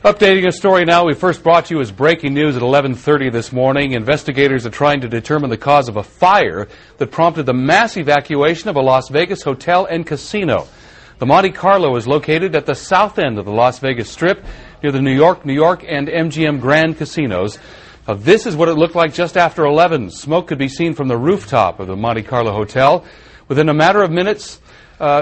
Updating a story now we first brought to you as breaking news at 11:30 this morning. Investigators are trying to determine the cause of a fire that prompted the mass evacuation of a Las Vegas hotel and casino. The Montecarlo is located at the south end of the Las Vegas Strip near the New York and MGM Grand casinos. This is what it looked like just after 11. Smoke could be seen from the rooftop of the Montecarlo Hotel. Within a matter of minutes,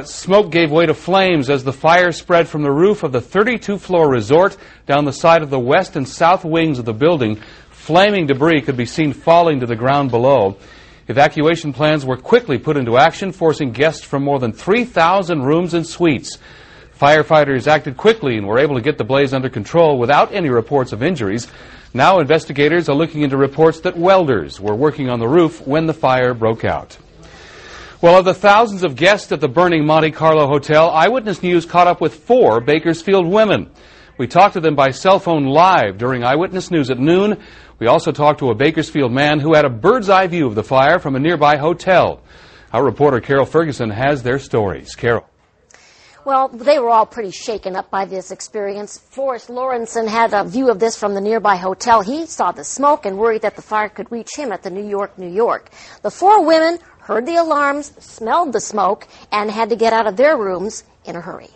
smoke gave way to flames as the fire spread from the roof of the 32-floor resort down the side of the west and south wings of the building. Flaming debris could be seen falling to the ground below. Evacuation plans were quickly put into action, forcing guests from more than 3,000 rooms and suites. Firefighters acted quickly and were able to get the blaze under control without any reports of injuries. Now investigators are looking into reports that welders were working on the roof when the fire broke out. Well, of the thousands of guests at the burning Montecarlo Hotel, Eyewitness News caught up with 4 Bakersfield women. We talked to them by cell phone live during Eyewitness News at noon. We also talked to a Bakersfield man who had a bird's-eye view of the fire from a nearby hotel. Our reporter Carol Ferguson has their stories. Carol. Well, they were all pretty shaken up by this experience. Forrest Lawrenson had a view of this from the nearby hotel. He saw the smoke and worried that the fire could reach him at the New York. The 4 women heard the alarms, smelled the smoke, and had to get out of their rooms in a hurry.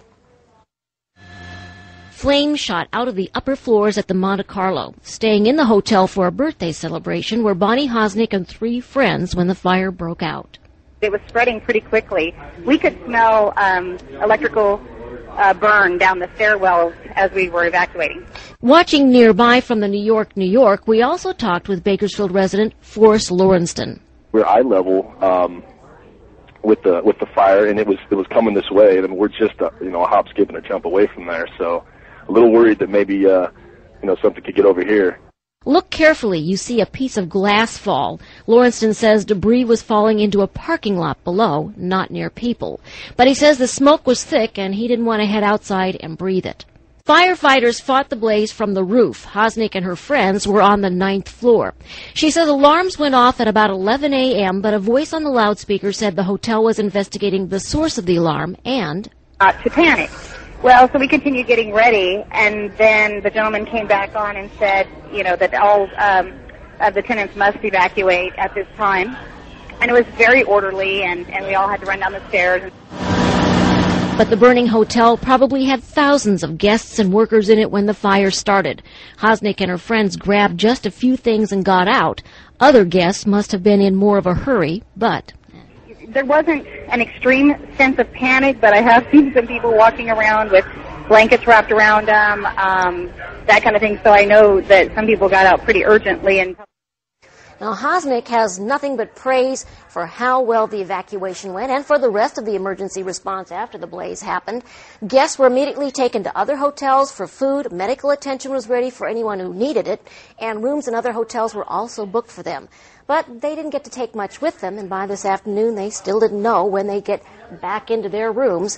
Flames shot out of the upper floors at the Montecarlo. Staying in the hotel for a birthday celebration were Bonnie Hosnick and 3 friends when the fire broke out. It was spreading pretty quickly. We could smell electrical burn down the stairwells as we were evacuating. Watching nearby from the New York, we also talked with Bakersfield resident Forrest Lawrenson. We're eye level with the fire, and it was coming this way, and we're just a hop, skip, and a jump away from there. So a little worried that maybe something could get over here. Look carefully. You see a piece of glass fall. Lawrenson says debris was falling into a parking lot below, not near people. But he says the smoke was thick, and he didn't want to head outside and breathe it. Firefighters fought the blaze from the roof. Hosnick and her friends were on the 9th floor. She says alarms went off at about 11 a.m., but a voice on the loudspeaker said the hotel was investigating the source of the alarm and to panic. Well, so we continued getting ready, and then the gentleman came back on and said, that all of the tenants must evacuate at this time. And it was very orderly, and we all had to run down the stairs. But the burning hotel probably had thousands of guests and workers in it when the fire started. Hosnick and her friends grabbed just a few things and got out. Other guests must have been in more of a hurry, but there wasn't an extreme sense of panic, but I have seen some people walking around with blankets wrapped around them, that kind of thing. So I know that some people got out pretty urgently. And now, Hosnick has nothing but praise for how well the evacuation went and for the rest of the emergency response after the blaze happened. Guests were immediately taken to other hotels for food. Medical attention was ready for anyone who needed it, and rooms in other hotels were also booked for them. But they didn't get to take much with them, and by this afternoon, they still didn't know when they'd get back into their rooms.